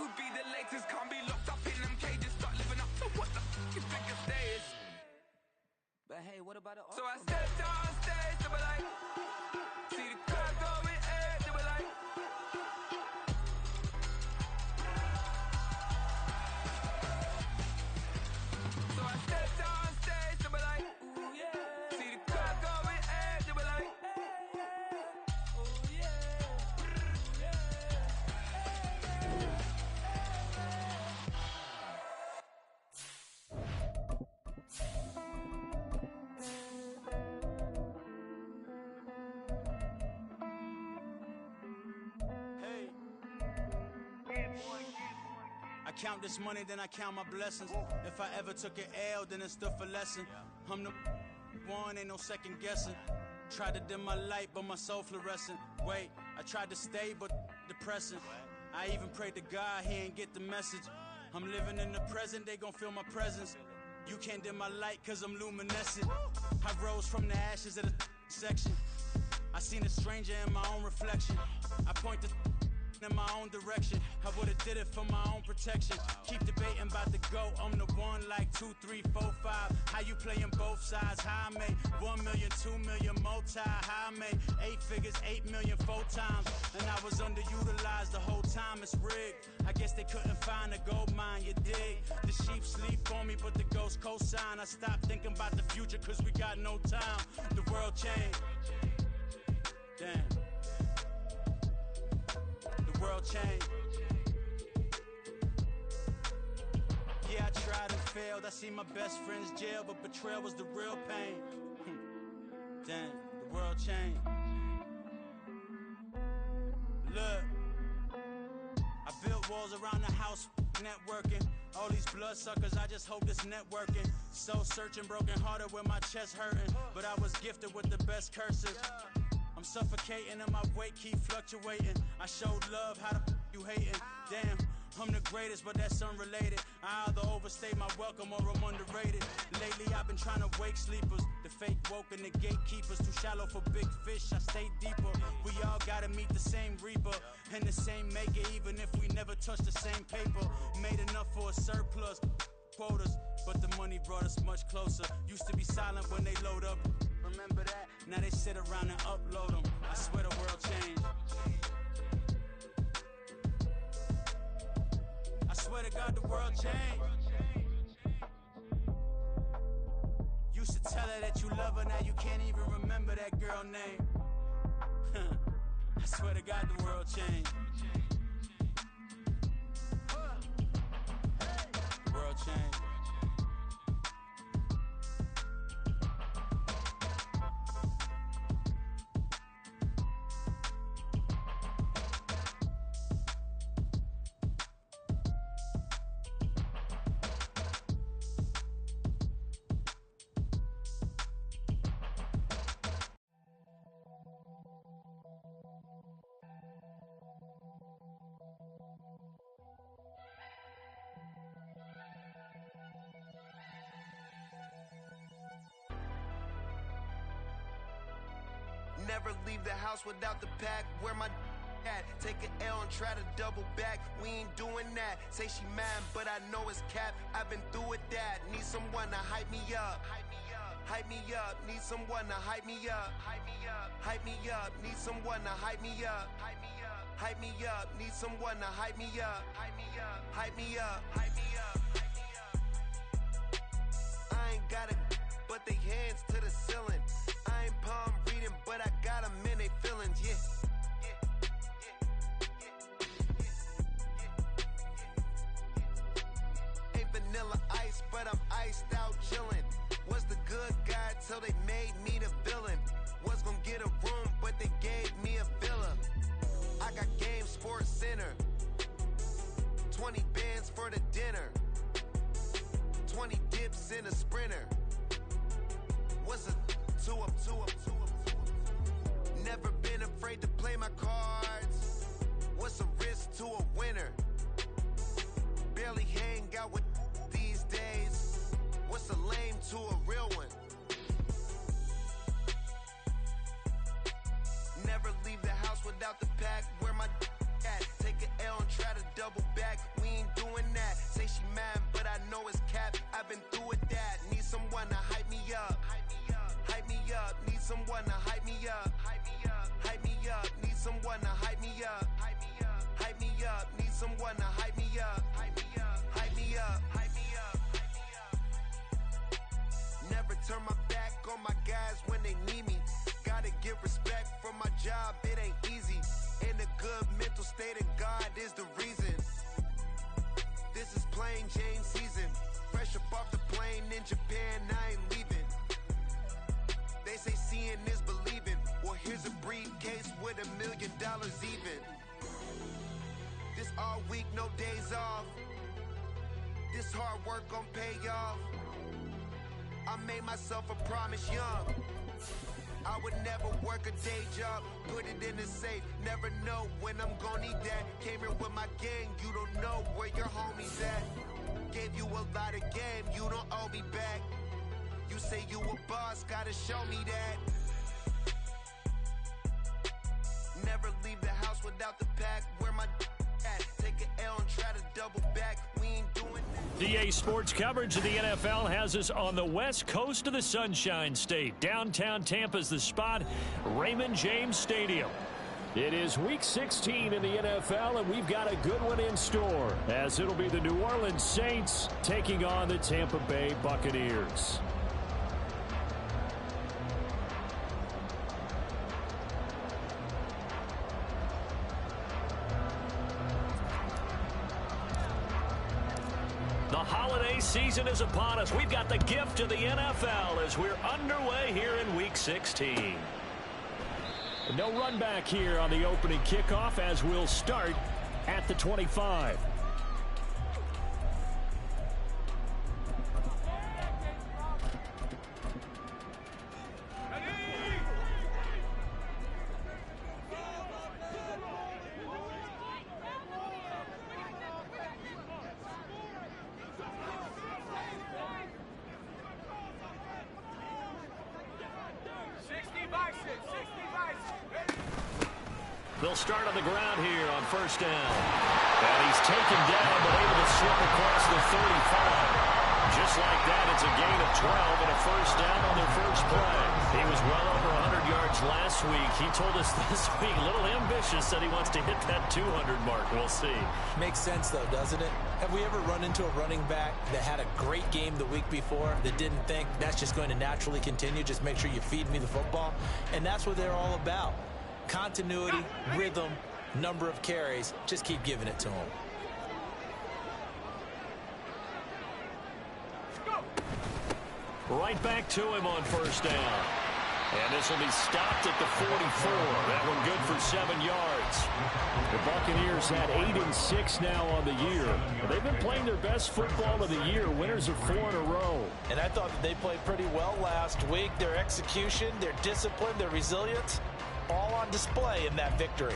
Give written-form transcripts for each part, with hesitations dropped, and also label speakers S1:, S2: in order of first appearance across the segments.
S1: Who'd be the latest? Can't be locked up in them cages. Start living up to what the f*** you think your stay is.
S2: But hey, what about the
S1: So I stepped on stage, they were like, see the crowd going air, they were like. So I stepped on stage, they were like, ooh yeah. See the crowd going air, they were like, oh yeah,
S3: I count this money, then I count my blessings. If I ever took an L, then it stood for lesson. I'm the one, ain't no second guessing. Tried to dim my light, but my soul fluorescent. Wait, I tried to stay, but depressing. I even prayed to God, he ain't get the message. I'm living in the present, they gon' feel my presence. You can't dim my light, cause I'm luminescent. I rose from the ashes of the section. I seen a stranger in my own reflection. I point the in my own direction. I would've did it for my own protection. Keep debating about the GOAT. I'm the one like 2, 3, 4, 5. How you playing both sides? How I made 1 million, 2 million, multi. How I made 8 figures, 8 million, 4 times. And I was underutilized the whole time. It's rigged. I guess they couldn't find a gold mine, you dig? The sheep sleep on me, but the ghost cosign. I stopped thinking about the future, cause we got no time. The world changed. Damn. The world changed. Yeah, I tried and failed. I seen my best friends jail, but betrayal was the real pain. Damn, the world changed. Look, I built walls around the house, networking. All these bloodsuckers, I just hope this networking. Soul searching, broken hearted with my chest hurting. But I was gifted with the best cursive. I'm suffocating and my weight keep fluctuating. I showed love, how the f you hating? Damn, I'm the greatest, but that's unrelated. I either overstay my welcome or I'm underrated. Lately I've been trying to wake sleepers. The fake woke and the gatekeepers. Too shallow for big fish, I stay deeper. We all gotta meet the same reaper and the same maker, even if we never touch the same paper. Made enough for a surplus quotas, but the money brought us much closer. Used to be silent when they load up. Remember that? Now they sit around and upload them. I swear the world changed. I swear to God the world changed. Used to tell her that you love her, now you can't even remember that girl name. I swear to God the world changed. The world changed.
S4: Never leave the house without the pack. Where my at? Take an L and try to double back. We ain't doing that. Say she mad, but I know it's cap. I've been through with that. Need someone to hype me up. Hype me up. Need someone to hype me up. Hype me up. Need someone to hype me up. Hype me up. Need someone to hype me up. Hype me up. Hype me up. I ain't got it, but they hands to the ceiling. I ain't palm reading, but I got them in they feelings, yeah. Ain't vanilla ice, but I'm iced out chillin'. Was the good guy till they made me the villain. Was gonna get a room, but they gave me a villa. I got game, Sports Center. 20 bands for the dinner. 20 dips in a Sprinter. What's a 2 up? Never been afraid to play my cards. What's a risk to a winner? Barely hang out with these days. What's a lame to a real one? Never leave the house without the pack. Where my Take an L and try to double back. We ain't doing that. Say she mad, but I know it's cap. I've been through with that. Need someone to hype me up. Hype me up. Need someone to hype me up. Hype me up. Need someone to hype me up. Hype me up. Need someone to hype me up. Hype me up. Hype me up. Hype me up. Never turn my back on my guys when they need me. Gotta give respect for my job, it ain't easy. In a good mental state and God is the reason. This is plain Jane season. Fresh up off the plane in Japan, I ain't leaving. They say seeing is believing. Well, here's a briefcase with $1 million even. This all week, no days off. This hard work gon' pay off. I made myself a promise young. I would never work a day job, put it in the safe. Never know when I'm gon' need that. Came here with my gang, you don't know where your homies at. Gave you a lot of game, you don't owe me back. You say you a boss, gotta show me that. Never leave the house without the pack. Where my at? Take an L and try to double back. We ain't doing that.
S5: DA Sports coverage of the NFL has us on the west coast of the Sunshine State. Downtown Tampa's the spot, Raymond James Stadium. It is Week 16 in the NFL, and we've got a good one in store, as it'll be the New Orleans Saints taking on the Tampa Bay Buccaneers. The holiday season is upon us. We've got the gift of the NFL as we're underway here in Week 16. No run back here on the opening kickoff as we'll start at the 25. They'll start on the ground here on first down. And he's taken down, but able to slip across the 35. Just like that, it's a gain of 12 and a first down on their first play. He was well over 100 yards last week. He told us this week, a little ambitious, said he wants to hit that 200 mark. We'll see.
S6: Makes sense, though, doesn't it? Have we ever run into a running back that had a great game the week before that didn't think that's just going to naturally continue? Just make sure you feed me the football. And that's what they're all about. Continuity, rhythm, number of carries. Just keep giving it to him.
S5: Right back to him on first down. And this will be stopped at the 44. That one good for 7 yards. The Buccaneers had 8 and 6 now on the year. They've been playing their best football of the year, winners of 4 in a row.
S6: And I thought that they played pretty well last week. Their execution, their discipline, their resilience, all on display in that victory.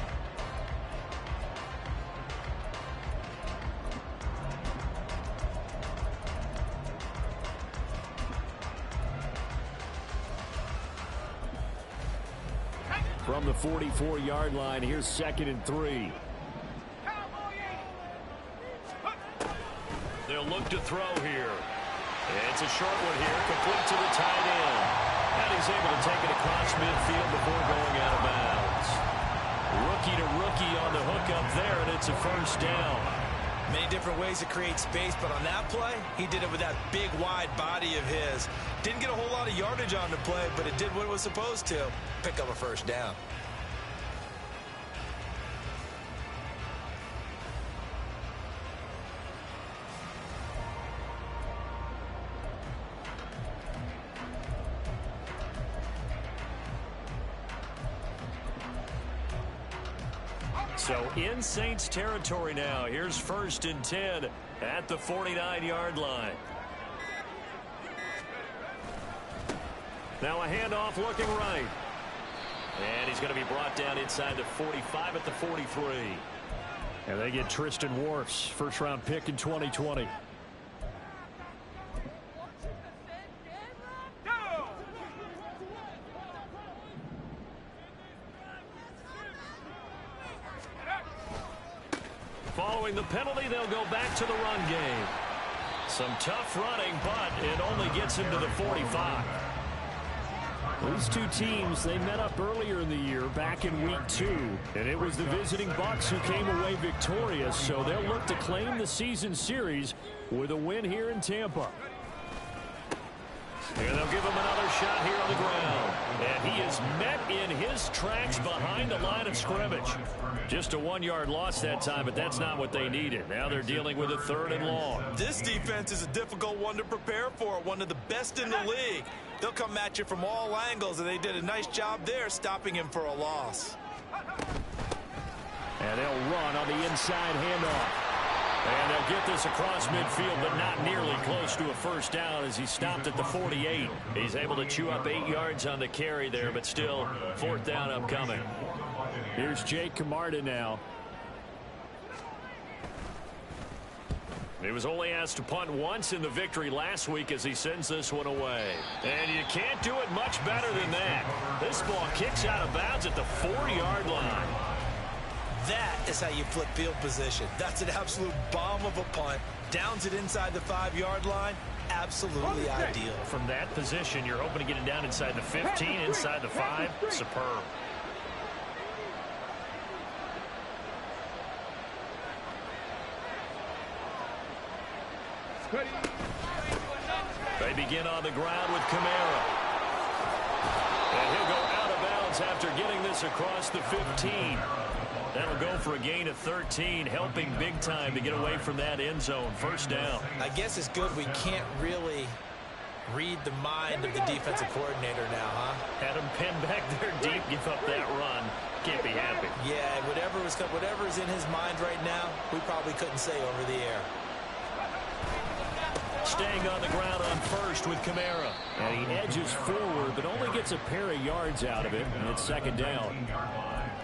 S5: From the 44-yard line, here's 2nd and 3. They'll look to throw here. It's a short one here, complete to the tight end. And he's able to take it across midfield before going out of bounds. Rookie to rookie on the hook up there, and it's a first down.
S6: Many different ways to create space, but on that play, he did it with that big, wide body of his. Didn't get a whole lot of yardage on the play, but it did what it was supposed to. Pick up a first down.
S5: So in Saints territory now. Here's 1st and 10 at the 49-yard line. Now a handoff looking right. And he's going to be brought down inside the 45 at the 43. And they get Tristan Wirfs, first-round pick in 2020. Following the penalty, they'll go back to the run game. Some tough running, but it only gets him to the 45.
S7: These two teams, they met up earlier in the year, back in week 2. And it was the visiting Bucs who came away victorious, so they'll look to claim the season series with a win here in Tampa.
S5: And they'll give him another shot here on the ground. And he is met in his tracks behind the line of scrimmage. Just a 1-yard loss that time, but that's not what they needed. Now they're dealing with a 3rd and long.
S6: This defense is a difficult one to prepare for, one of the best in the league. They'll come at you from all angles, and they did a nice job there stopping him for a loss.
S7: And they'll run on the inside handoff.
S5: And they'll get this across midfield, but not nearly close to a first down as he stopped at the 48. He's able to chew up 8 yards on the carry there, but still 4th down upcoming.
S7: Here's Jake Camarda now.
S5: He was only asked to punt once in the victory last week as he sends this one away. And you can't do it much better than that. This ball kicks out of bounds at the 4-yard line.
S6: That is how you flip field position. That's an absolute bomb of a punt. Downs it inside the 5-yard line. Absolutely ideal.
S5: From that position, you're hoping to get it down inside the 15, inside the 5. Superb. They begin on the ground with Kamara. And he'll go out of bounds after getting this across the 15. That'll go for a gain of 13, helping big time to get away from that end zone. First down.
S6: I guess it's good we can't really read the mind of the defensive coordinator now, huh?
S5: Had him pinned back there deep, give up that run. Can't be happy.
S6: Yeah, whatever is in his mind right now, we probably couldn't say over the air.
S5: Staying on the ground on first with Kamara.
S7: And he edges forward, but only gets a pair of yards out of it, and it's 2nd down.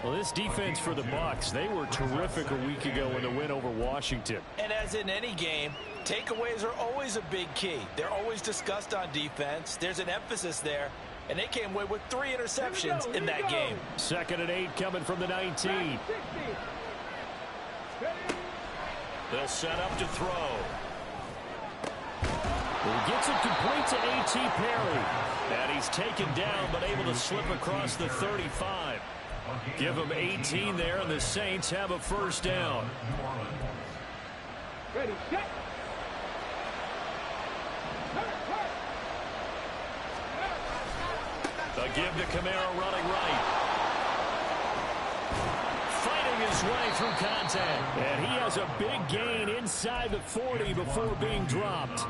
S7: Well, this defense for the Bucs, they were terrific a week ago in the win over Washington.
S6: And as in any game, takeaways are always a big key. They're always discussed on defense. There's an emphasis there, and they came away with 3 interceptions in that game.
S7: 2nd and 8 coming from the 19.
S5: They'll set up to throw.
S7: He gets it complete to A.T. Perry.
S5: And he's taken down, but able to slip across the 35. Give him 18 there, and the Saints have a first down. A give to Kamara running right. Fighting his way through contact.
S7: And he has a big gain inside the 40 before being dropped.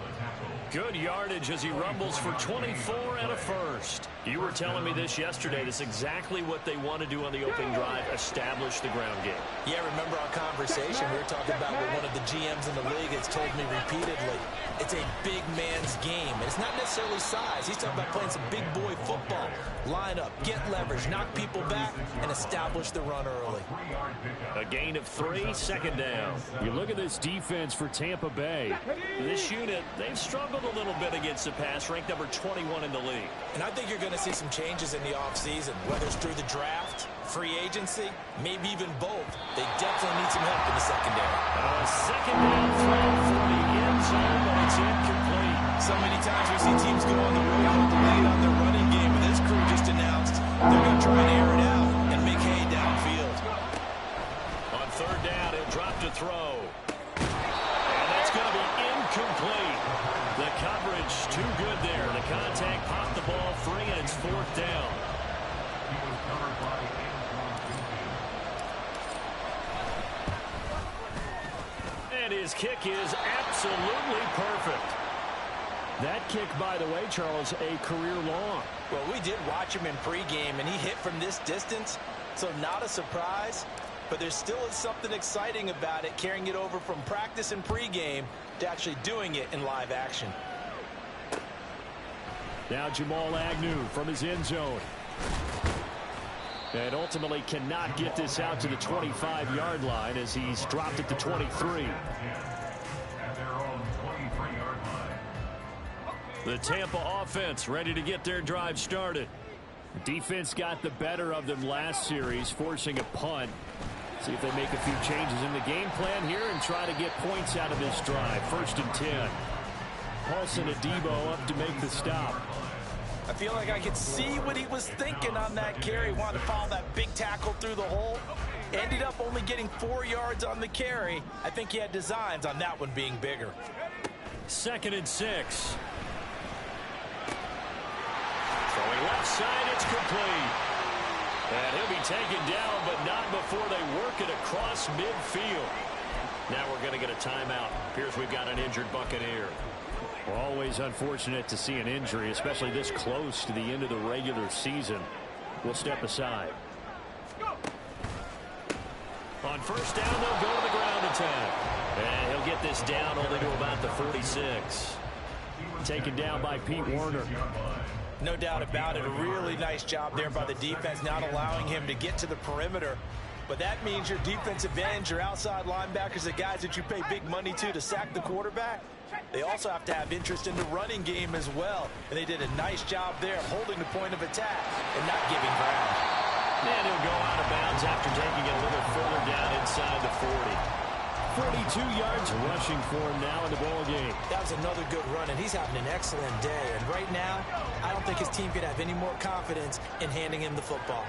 S5: Good yardage as he rumbles for 24 and a first. You were telling me this yesterday. That's exactly what they want to do on the opening drive, establish the ground game.
S6: Yeah, remember our conversation? We were talking about what one of the GMs in the league has told me repeatedly. It's a big man's game. And it's not necessarily size. He's talking about playing some big boy football. Line up, get leverage, knock people back, and establish the run early.
S5: A gain of 3, 2nd down.
S7: You look at this defense for Tampa Bay.
S5: This unit, they've struggled a little bit against the pass, ranked number 21 in the league.
S6: And I think you're going to see some changes in the offseason, whether it's through the draft, free agency, maybe even both. They definitely need some help in the secondary.
S5: A 2nd down throw for the end zone, but it's incomplete.
S6: So many times we see teams go on the road and delayed on their running game, and this crew just announced they're going to try and air it out and make hay downfield.
S5: On 3rd down, he'll drop to throw. And that's going to be incomplete. The coverage too good there. The contact popped the ball free, and it's 4th down. And his kick is absolutely perfect.
S7: That kick, by the way, Charles, a career long.
S6: Well, we did watch him in pregame, and he hit from this distance, so not a surprise. But there still is something exciting about it, carrying it over from practice and pregame to actually doing it in live action.
S7: Now Jamal Agnew from his end zone. And ultimately cannot get this out to the 25-yard line as he's dropped at the 23.
S5: The Tampa offense ready to get their drive started.
S7: Defense got the better of them last series, forcing a punt. See if they make a few changes in the game plan here and try to get points out of this drive. 1st and 10. Paulson Adebo up to make the stop.
S6: I feel like I could see what he was thinking on that carry. Wanted to follow that big tackle through the hole. Ended up only getting 4 yards on the carry. I think he had designs on that one being bigger.
S7: 2nd and 6. Throwing left side, it's complete. And he'll be taken down, but not before they work it across midfield. Now we're going to get a timeout. Appears we've got an injured Buccaneer. Well, always unfortunate to see an injury, especially this close to the end of the regular season. We'll step aside. On 1st down, they'll go to the ground attack. And he'll get this down only to about the 46. Taken down by Pete Werner.
S6: No doubt about it. A really nice job there by the defense, not allowing him to get to the perimeter. But that means your defensive ends, your outside linebackers, the guys that you pay big money to sack the quarterback, they also have to have interest in the running game as well. And they did a nice job there holding the point of attack and not giving ground.
S7: And he'll go out of bounds after taking it a little further down inside the 40. 42 yards rushing for him now in the ball game.
S6: That was another good run, and he's having an excellent day. And right now, I don't think his team could have any more confidence in handing him the football.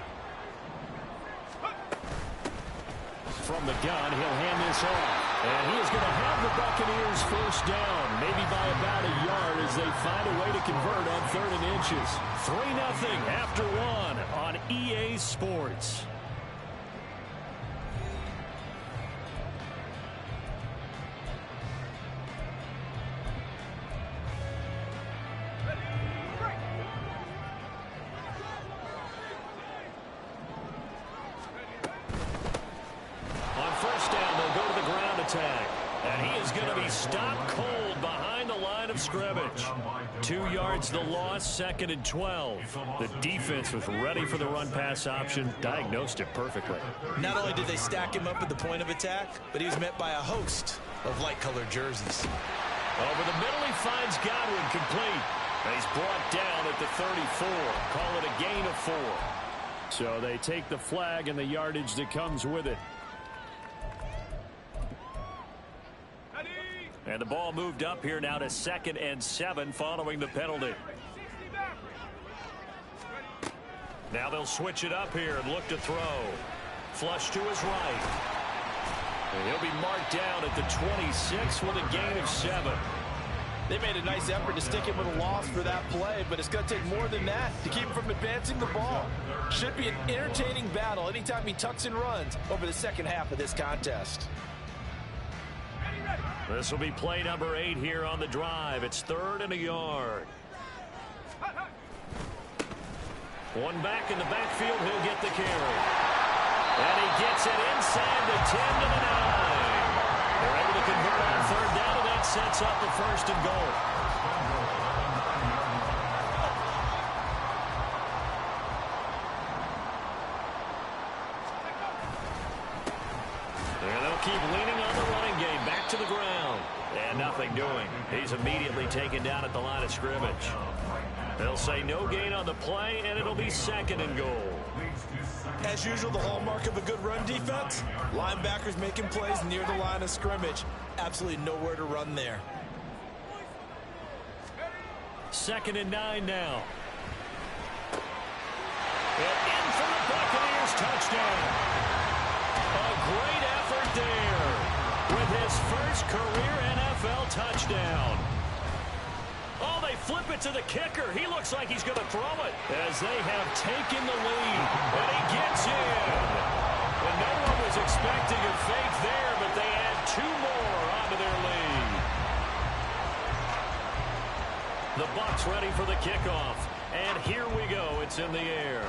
S7: From the gun, he'll hand this off. And he is going to have the Buccaneers 1st down, maybe by about a yard as they find a way to convert on 3rd and inches. 3-0 after 1 on EA Sports. And he is going to be stopped cold behind the line of scrimmage. 2 yards the loss, 2nd and 12. The defense was ready for the run-pass option, diagnosed it perfectly.
S6: Not only did they stack him up at the point of attack, but he was met by a host of light-colored jerseys.
S7: Over the middle, he finds Godwin complete. And he's brought down at the 34. Call it a gain of 4. So they take the flag and the yardage that comes with it. And the ball moved up here now to 2nd and 7 following the penalty. Now they'll switch it up here and look to throw. Flush to his right. And he'll be marked down at the 26 with a gain of 7.
S6: They made a nice effort to stick him with a loss for that play, but it's going to take more than that to keep him from advancing the ball. Should be an entertaining battle anytime he tucks and runs over the second half of this contest.
S7: This will be play number 8 here on the drive. It's 3rd and a yard. One back in the backfield. He'll get the carry. And he gets it inside the 10 to the 9. They're able to convert on 3rd down, and that sets up the 1st and goal. And they'll keep leaning on the running game. Back to the ground. And nothing doing. He's immediately taken down at the line of scrimmage. They'll say no gain on the play, and it'll be 2nd and goal.
S6: As usual, the hallmark of a good run defense, linebackers making plays near the line of scrimmage. Absolutely nowhere to run there.
S7: 2nd and 9 now. And in for the Buccaneers touchdown. A great effort there with his first career NFL touchdown. Oh, they flip it to the kicker. He looks like he's going to throw it as they have taken the lead. And he gets in. And no one was expecting a fake there, but they add 2 more onto their lead. The Bucs ready for the kickoff. And here we go. It's in the air.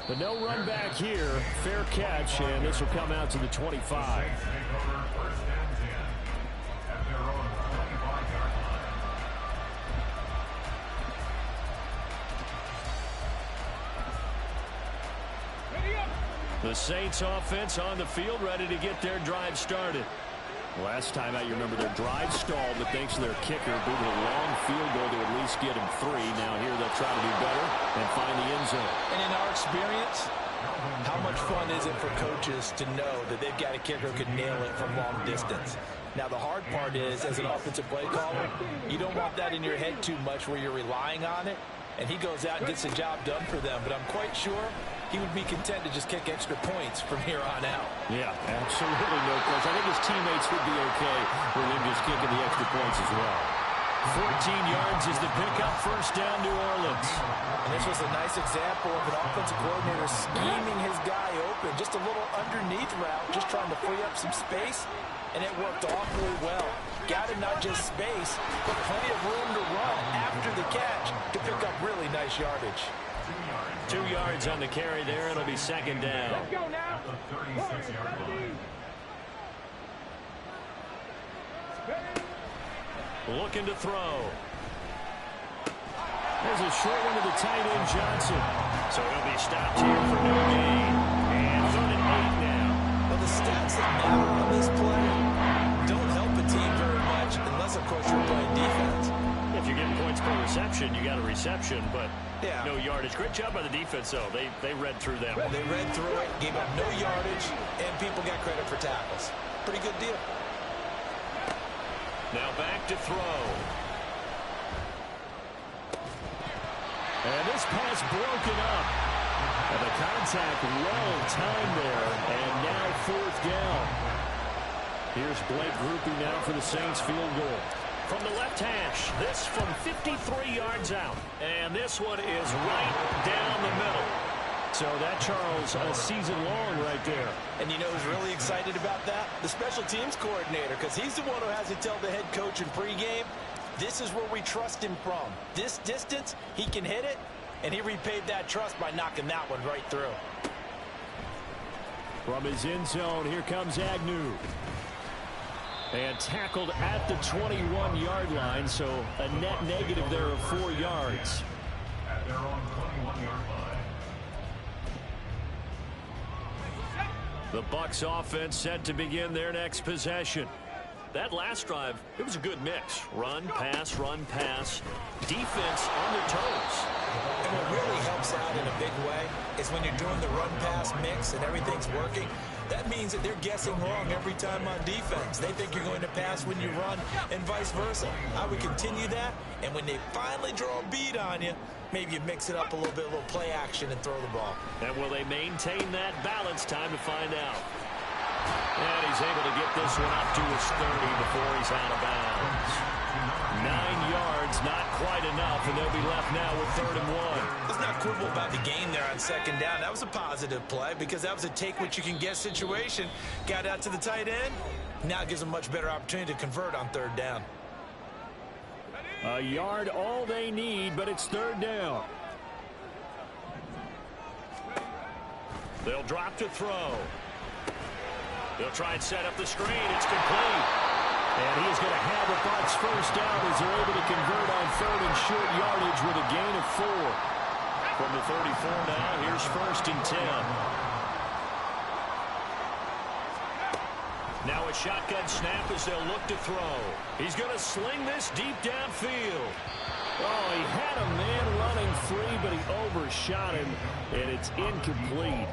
S7: But no run back here. Fair catch, and this will come out to the 25. The Saints offense on the field, ready to get their drive started. Last time out, you remember their drive stalled, but thanks to their kicker, due to a long field goal to at least get him 3. Now here they'll try to do better and find the end zone.
S6: And in our experience, how how much fun is it for coaches to know that they've got a kicker who can nail it from long distance? Now, the hard part is, as an offensive play caller, you don't want that in your head too much where you're relying on it, and he goes out and gets the job done for them. But I'm quite sure he would be content to just kick extra points from here on out.
S7: Yeah, absolutely no question. I think his teammates would be okay with him just kicking the extra points as well. 14 yards is the pickup, first down, New Orleans.
S6: And this was a nice example of an offensive coordinator scheming his guy open. Just a little underneath route, just trying to free up some space, and it worked awfully well. Got him not just space, but plenty of room to run after the catch to pick up really nice yardage.
S7: 2 yards on the carry there. It'll be second down.
S1: Let's go now.
S7: Looking to throw. There's a short one to the tight end, Johnson. So he'll be stopped here for no gain. And 3rd and 8 now.
S6: Well, the stats that matter on this play don't help a team very much unless, of course, you're playing defense.
S7: If you're getting points per reception, you got a reception, but
S6: yeah,
S7: no yardage. Great job by the defense, though. They read through that one.
S6: They read through it, gave up no yardage, and people got credit for tackles. Pretty good deal.
S7: Now back to throw. And this pass broken up. And the contact well timed there. And now 4th down. Here's Blake grouping now for the Saints field goal. From the left hash, this from 53 yards out. And this one is right down the middle. So that, Charles, a season long right there.
S6: And you know who's really excited about that? The special teams coordinator, because he's the one who has to tell the head coach in pregame, this is where we trust him from. This distance, he can hit it, and he repaid that trust by knocking that one right through.
S7: From his end zone, here comes Agnew. And tackled at the 21-yard line, so a net negative there of 4 yards.
S8: At their own 21-yard line.
S7: The Bucs offense set to begin their next possession. That last drive, it was a good mix. Run, pass, defense on their toes.
S6: And what really helps out in a big way is when you're doing the run-pass mix and everything's working, that means that they're guessing wrong every time on defense. They think you're going to pass when you run and vice versa. I would continue that, and when they finally draw a bead on you, maybe you mix it up a little bit, a little play action, and throw the ball.
S7: And will they maintain that balance? Time to find out. And he's able to get this one up to his 30 before he's out of bounds. 9 yards, not quite enough, and they'll be left now with 3rd and 1.
S6: Let's not quibble about the gain there on 2nd down. That was a positive play because that was a take-what-you-can-get situation. Got out to the tight end. Now it gives them a much better opportunity to convert on 3rd down.
S7: A yard all they need, but it's 3rd down. They'll drop to throw. They'll try and set up the screen. It's complete. And he's going to have the Bucs first down as they're able to convert on 3rd and short yardage with a gain of 4. From the 34 now, here's 1st and 10. Now a shotgun snap as they'll look to throw. He's going to sling this deep downfield. Oh, he had a man running free, but he overshot him, and it's incomplete.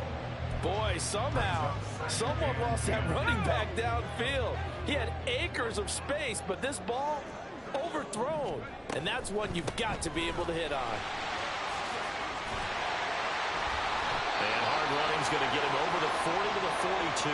S6: Boy, somehow, someone lost that running back downfield. He had acres of space, but this ball overthrown. And that's one you've got to be able to hit on.
S7: And hard running's going to get him over the 40 to the 42.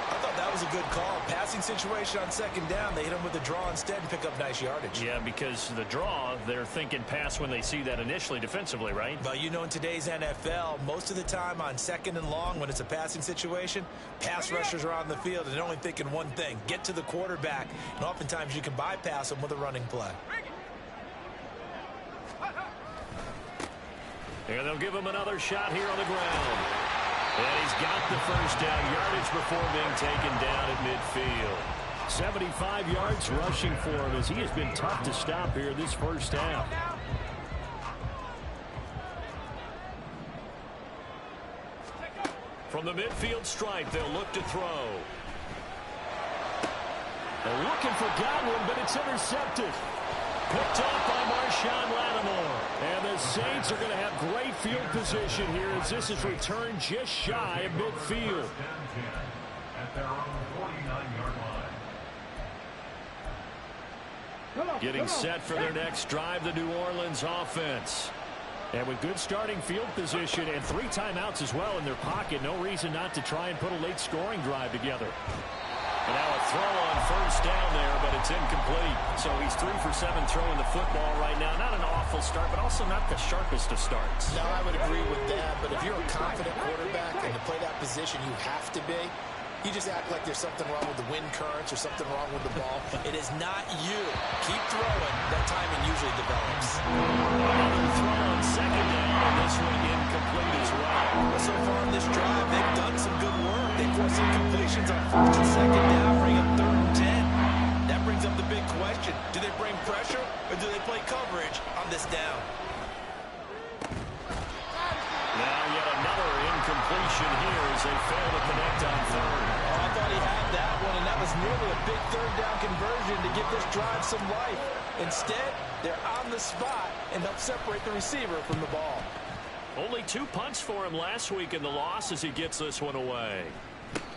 S6: I thought that was a good call. Passing situation on 2nd down. They hit him with a draw instead and pick up nice yardage.
S7: Yeah, because the draw, they're thinking pass when they see that initially defensively, right?
S6: But you know, in today's NFL, most of the time on 2nd and long, when it's a passing situation, pass rushers are on the field and they're only thinking one thing, get to the quarterback. And oftentimes you can bypass them with a running play.
S7: And they'll give him another shot here on the ground. And he's got the first down yardage before being taken down at midfield. 75 yards rushing for him as he has been tough to stop here this first half. From the midfield stripe, they'll look to throw. They're looking for Godwin, but it's intercepted. Picked off by Marshawn Lattimore. And the Saints are going to have great field position here as this is returned just shy of midfield.
S8: At their own 49-yard line.
S7: Getting set for their next drive, the New Orleans offense. And with good starting field position and 3 timeouts as well in their pocket, no reason not to try and put a late scoring drive together. And now a throw on first down there, but it's incomplete. So he's 3 for 7 throwing the football right now. Not an awful start, but also not the sharpest of starts.
S6: No, I would agree with that. But if you're a confident quarterback and to play that position, you have to be. You just act like there's something wrong with the wind currents or something wrong with the ball. It is not you. Keep throwing. That timing usually develops.
S7: Another throw on second down, and this one incomplete as well.
S6: So far in this drive, they've done some good work. They forced some completions on first and second down, bring up 3rd and 10. That brings up the big question. Do they bring pressure or do they play coverage on this down?
S7: Now yet another incompletion here as they fail to connect on 3rd.
S6: Oh, I thought he had that one, and that was nearly a big 3rd down conversion to give this drive some life. Instead, they're on the spot and help separate the receiver from the ball.
S7: Only 2 punts for him last week in the loss as he gets this one away.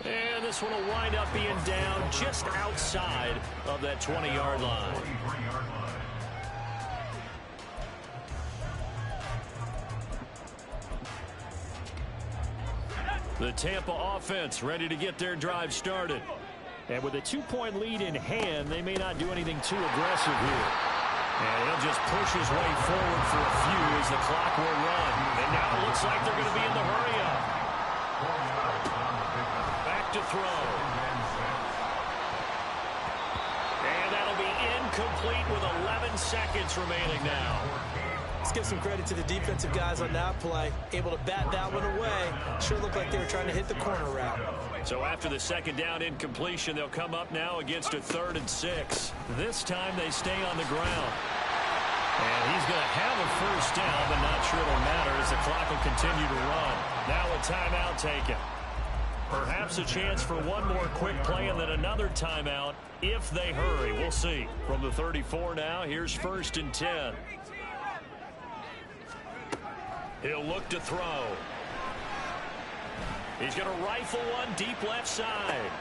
S7: And this one will wind up being down just outside of that 20-yard line.
S8: 43-yard line.
S7: The Tampa offense ready to get their drive started. And with a 2-point lead in hand, they may not do anything too aggressive here. And he'll just push his way forward for a few as the clock will run. And now it looks like they're going to be in the hurry-up. Back to throw. And that'll be incomplete with 11 seconds remaining now.
S6: Let's give some credit to the defensive guys on that play. Able to bat that one away. Sure looked like they were trying to hit the corner route.
S7: So after the second down incompletion, they'll come up now against a 3rd and 6. This time they stay on the ground. And he's going to have a first down, but not sure it'll matter as the clock will continue to run. Now a timeout taken. Perhaps a chance for one more quick play and then another timeout if they hurry. We'll see. From the 34 now, here's 1st and 10. He'll look to throw. He's going to rifle one deep left side.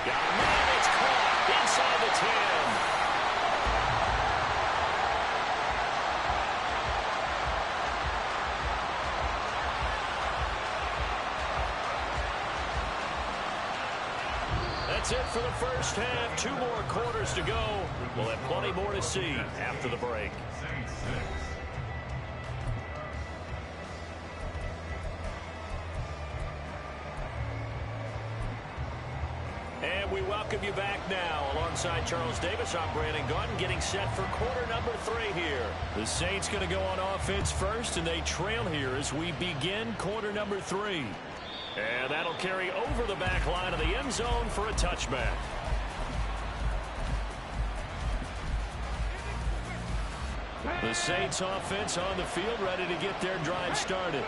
S7: Got a man. It's caught inside the 10. That's it for the first half. 2 more quarters to go. We'll have plenty more to see after the break. And we welcome you back now. Alongside Charles Davis, I'm Brandon Gunn, getting set for quarter number 3 here. The Saints going to go on offense first, and they trail here as we begin quarter number 3. And that'll carry over the back line of the end zone for a touchback. The Saints offense on the field, ready to get their drive started.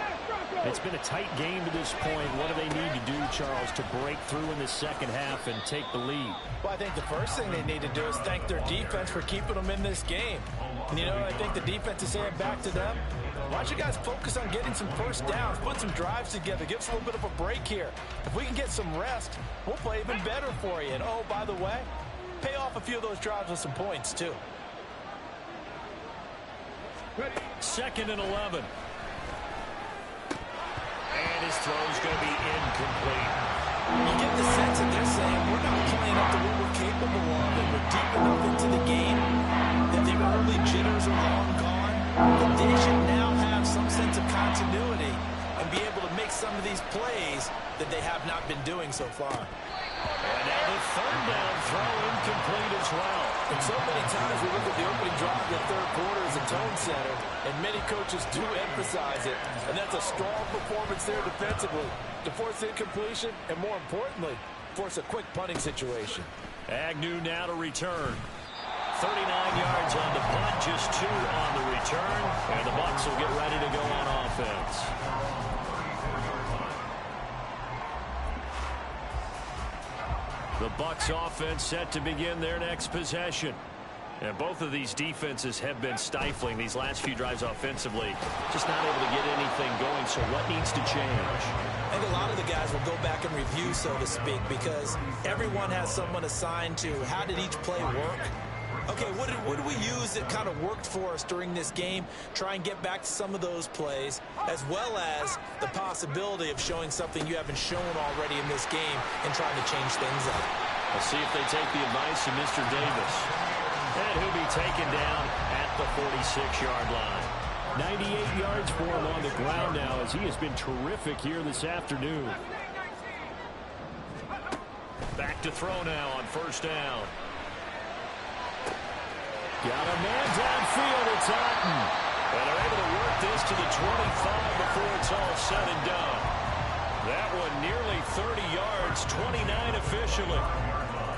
S7: It's been a tight game to this point. What do they need to do, Charles, to break through in the second half and take the lead?
S6: Well, I think the first thing they need to do is thank their defense for keeping them in this game. And, you know, I think the defense is saying back to them, why don't you guys focus on getting some first downs, put some drives together, give us a little bit of a break here. If we can get some rest, we'll play even better for you. And, oh, by the way, pay off a few of those drives with some points, too.
S7: 2nd and 11. And his throw's going to be incomplete.
S6: You get the sense that they're saying we're not playing up to what we're capable of, and we're deep enough into the game that the early jitters are long gone, that they should now have some sense of continuity and be able to make some of these plays that they have not been doing so far.
S7: And now the 3rd down throw incomplete as well.
S6: And so many times we look at the opening drive of the 3rd quarter as a tone setter, and many coaches do emphasize it. And that's a strong performance there defensively to force incompletion and, more importantly, force a quick punting situation.
S7: Agnew now to return. 39 yards on the punt, just 2 on the return. And the Bucs will get ready to go on offense. The Bucs offense set to begin their next possession. And both of these defenses have been stifling these last few drives offensively. Just not able to get anything going, so what needs to change?
S6: I think a lot of the guys will go back and review, so to speak, because everyone has someone assigned to how did each play work. Okay, what did we use that kind of worked for us during this game? Try and get back to some of those plays, as well as the possibility of showing something you haven't shown already in this game and trying to change things up.
S7: We'll see if they take the advice of Mr. Davis. And he'll be taken down at the 46-yard line. 98 yards for him on the ground now, as he has been terrific here this afternoon. Back to throw now on first down. Got a man downfield. It's Otten. And they're able to work this to the 25 before it's all said and done. That one nearly 30 yards, 29 officially.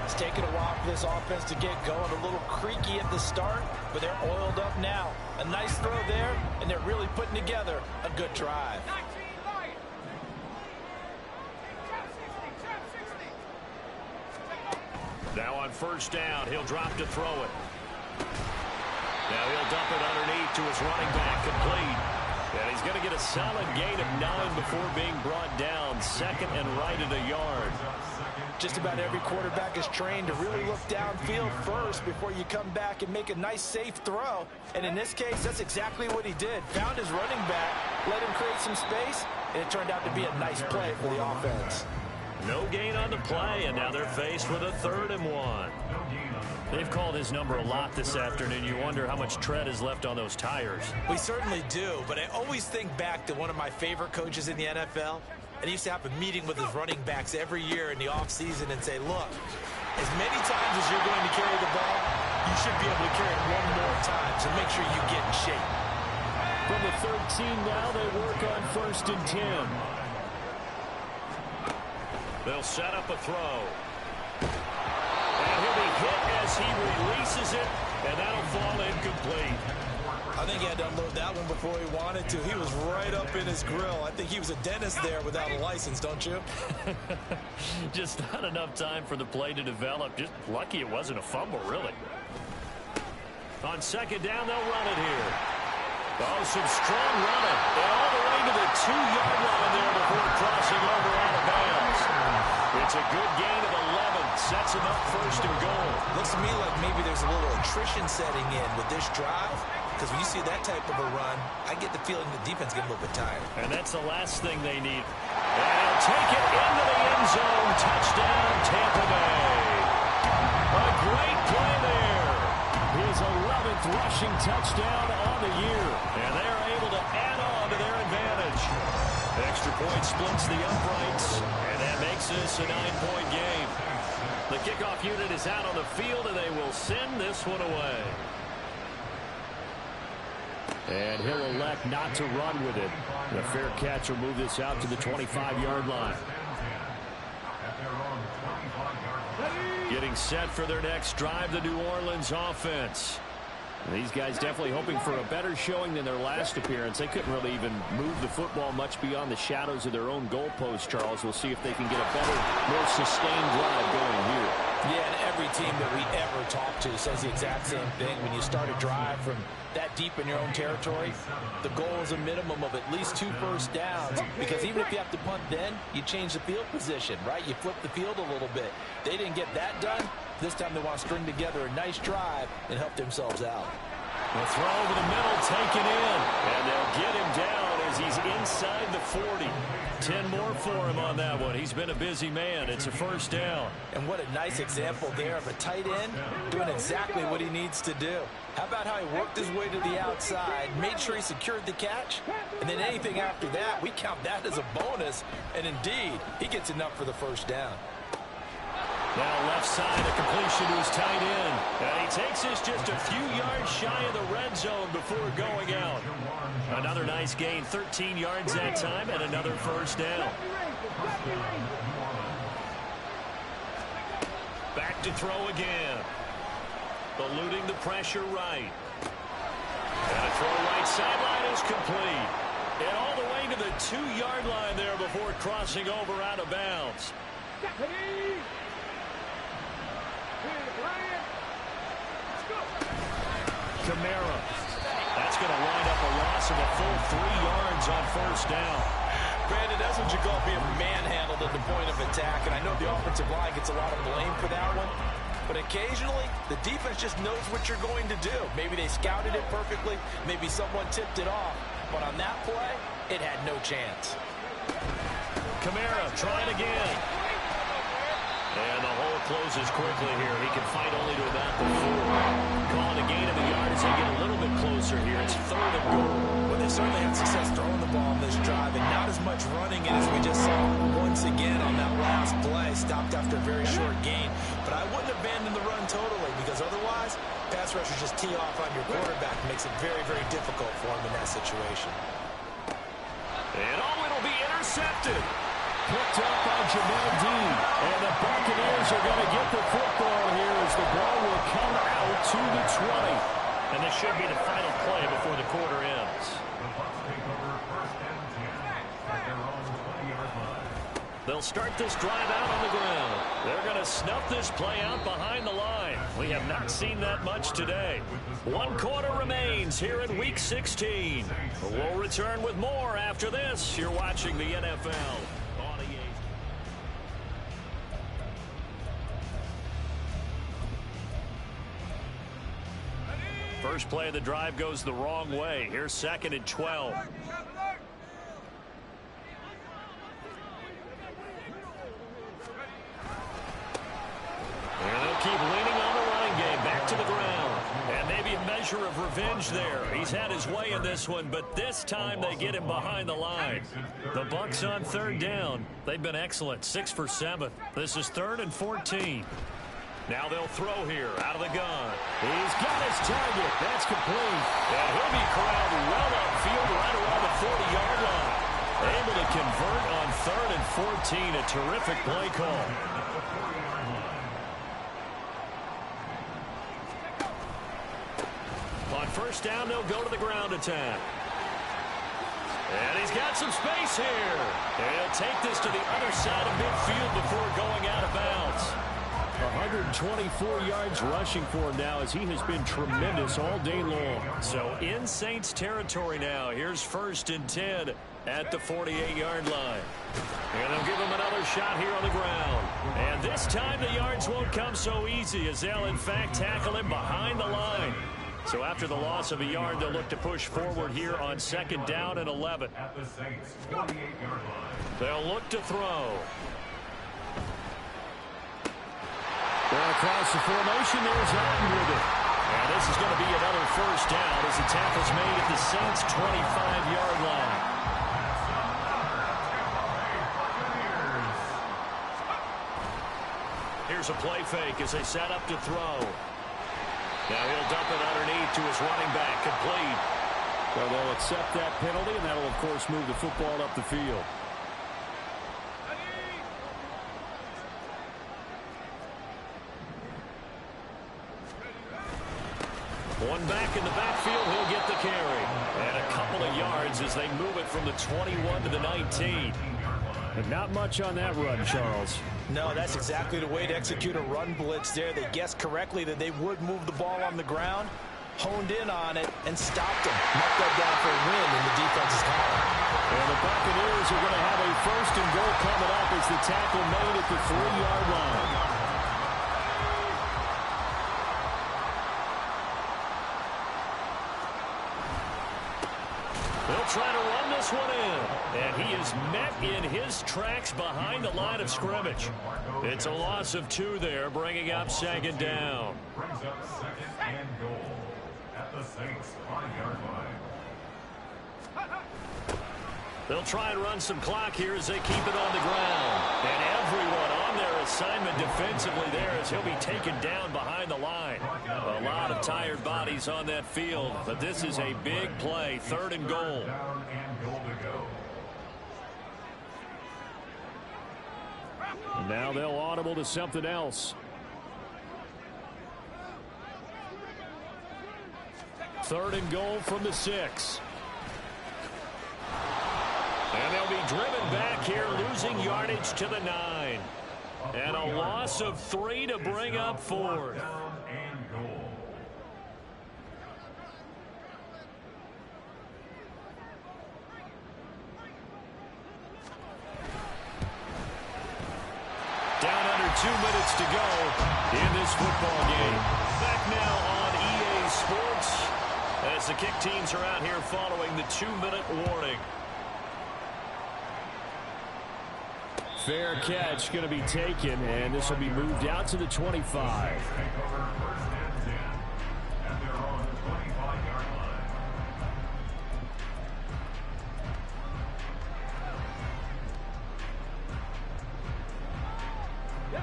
S6: It's taken a while for this offense to get going. A little creaky at the start, but they're oiled up now. A nice throw there, and they're really putting together a good drive.
S7: Now on first down, he'll drop to throw it. Now he'll dump it underneath to his running back, complete. And he's going to get a solid gain of 9 before being brought down. Second and right at a yard.
S6: Just about every quarterback is trained to really look downfield first before you come back and make a nice, safe throw. And in this case, that's exactly what he did. Found his running back, let him create some space, and it turned out to be a nice play for the offense.
S7: No gain on the play, and now they're faced with a 3rd and 1. They've called his number a lot this afternoon. You wonder how much tread is left on those tires.
S6: We certainly do, but I always think back to one of my favorite coaches in the NFL. And he used to have a meeting with his running backs every year in the offseason and say, look, as many times as you're going to carry the ball, you should be able to carry it one more time, so make sure you get in shape.
S7: From the 13 now, they work on 1st and 10. They'll set up a throw. And he'll be hit as he releases it, and that'll fall incomplete.
S6: I think he had to unload that one before he wanted to. He was right up in his grill. I think he was a dentist there without a license, don't you?
S7: Just not enough time for the play to develop. Just lucky it wasn't a fumble, really. On second down, they'll run it here. Oh, some strong running. And all the way to the 2-yard line there before crossing over out of bounds. It's a good gain of 11. Sets him up 1st and goal.
S6: Looks to me like maybe there's a little attrition setting in with this drive. Because when you see that type of a run, I get the feeling the defense gets a little bit tired.
S7: And that's the last thing they need. And he'll take it into the end zone. Touchdown, Tampa Bay. A great play there. His 11th rushing touchdown on the year. And they're able to add on to their advantage. Extra point splits the uprights. And that makes this a 9-point game. The kickoff unit is out on the field, and they will send this one away. And he'll elect not to run with it. The fair catch will move this out to the 25-yard line. Getting set for their next drive, the New Orleans offense. These guys definitely hoping for a better showing than their last appearance. They couldn't really even move the football much beyond the shadows of their own goalpost, Charles. We'll see if they can get a better, more sustained drive going here.
S6: Yeah, and every team that we ever talk to says the exact same thing. When you start a drive from that deep in your own territory, the goal is a minimum of at least 2 first downs. Because even if you have to punt then, you change the field position, right? You flip the field a little bit. They didn't get that done. This time they want to string together a nice drive and help themselves out.
S7: The throw over the middle taken in. And they'll get him down as he's inside the 40. 10 more for him on that one. He's been a busy man. It's a first down.
S6: And what a nice example there of a tight end doing exactly what he needs to do. How about how he worked his way to the outside, made sure he secured the catch, and then anything after that, we count that as a bonus. And indeed, he gets enough for the first down.
S7: Now left side, a completion to his tight end. And he takes this just a few yards shy of the red zone before going out. Another nice gain, 13 yards that time, and another first down. Back to throw again. Eluding the pressure right. And a throw right sideline is complete. And all the way to the 2-yard line there before crossing over out of bounds. Kamara. That's going to wind up a loss of a full 3 yards on first down.
S6: Brandon, that's what you call being manhandled at the point of attack, and I know the offensive line gets a lot of blame for that one, but occasionally the defense just knows what you're going to do. Maybe they scouted it perfectly, maybe someone tipped it off, but on that play, it had no chance.
S7: Kamara trying again. And the hole closes quickly here. He can fight only to about the 4. Calling a gain of a yard as they get a little bit closer here. It's 3rd and goal.
S6: Well, they certainly had success throwing the ball on this drive, and not as much running it as we just saw once again on that last play. Stopped after a very short gain. But I wouldn't abandon the run totally, because otherwise, pass rushers just tee off on your quarterback. Makes it very, very difficult for him in that situation.
S7: And it'll be intercepted. Picked up by Jamel Dean. And the Buccaneers are going to get the football here as the ball will come out to the 20. And this should be the final play before the quarter ends.
S8: The Bucs take over 1st and 10 at their own 20-yard line.
S7: They'll start this drive out on the ground. They're going to snuff this play out behind the line. We have not seen that much today. 1 quarter remains here in Week 16. We'll return with more after this. You're watching the NFL. First play of the drive goes the wrong way. Here's 2nd and 12. And they'll keep leaning on the running game. Back to the ground. And maybe a measure of revenge there. He's had his way in this one, but this time they get him behind the line. The Bucs on 3rd down. They've been excellent. 6 for 7. This is 3rd and 14. Now they'll throw here out of the gun. He's got his target. That's complete. And he'll be corralled well upfield right around the 40-yard line. Able to convert on 3rd and 14. A terrific play call. On 1st down, they'll go to the ground attack. And he's got some space here. And he'll take this to the other side of midfield before going out of bounds. 124 yards rushing for him now as he has been tremendous all day long. So in Saints territory now. Here's 1st and 10 at the 48-yard line. And they'll give him another shot here on the ground. And this time the yards won't come so easy as they'll in fact tackle him behind the line. So after the loss of a yard, they'll look to push forward here on 2nd down and 11.
S8: At the Saints 48-yard line.
S7: They'll look to throw. They're across the formation. There's Allen with it. And this is going to be another 1st down as the tackle's made at the Saints' 25-yard line. Here's a play fake as they set up to throw. Now he'll dump it underneath to his running back. Complete.
S9: Well, they'll accept that penalty, and that'll, of course, move the football up the field.
S7: One back in the backfield, he'll get the carry. And a couple of yards as they move it from the 21 to the 19.
S9: And not much on that run, Charles.
S6: No, that's exactly the way to execute a run blitz there. They guessed correctly that they would move the ball on the ground, honed in on it, and stopped them. Marked that down for a win in the defense's column.
S7: And the Buccaneers are going to have a 1st and goal coming up as the tackle made at the 3-yard line. They'll try to run this one in. And he is met in his tracks behind the line of scrimmage. It's a loss of 2 there, bringing up 2nd down.
S8: Brings up 2nd and goal at the Saints 5-yard line.
S7: They'll try and run some clock here as they keep it on the ground. And everyone on their assignment defensively there as he'll be taken down behind the line. A lot of tired bodies on that field, but this is a big play. 3rd and goal.
S8: Down and goal to go.
S7: And now they'll audible to something else. 3rd and goal from the 6. And they'll be driven back here, losing yardage to the 9. And a loss of 3 to bring up 4th. 2 minutes to go in this football game. Back now on EA Sports as the kick teams are out here following the 2-minute warning.
S9: Fair catch going to be taken, and this will be moved out to the 25.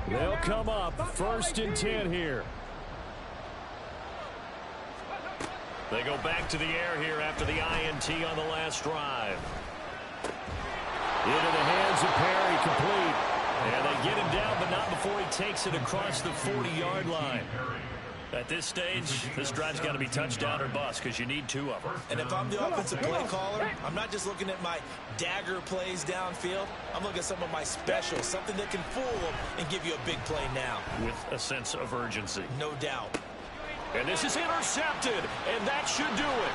S9: They'll come up 1st and 10 here.
S7: They go back to the air here after the INT on the last drive. Into the hands of Perry, complete. And they get him down, but not before he takes it across the 40-yard line. At this stage, this drive's got to be touchdown or bust because you need 2 of them.
S6: And if I'm the offensive play caller, I'm not just looking at my dagger plays downfield. I'm looking at some of my specials, something that can fool them and give you a big play now.
S7: With a sense of urgency.
S6: No doubt.
S7: And this is intercepted, and that should do it.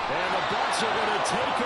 S7: And the Bucs are going to take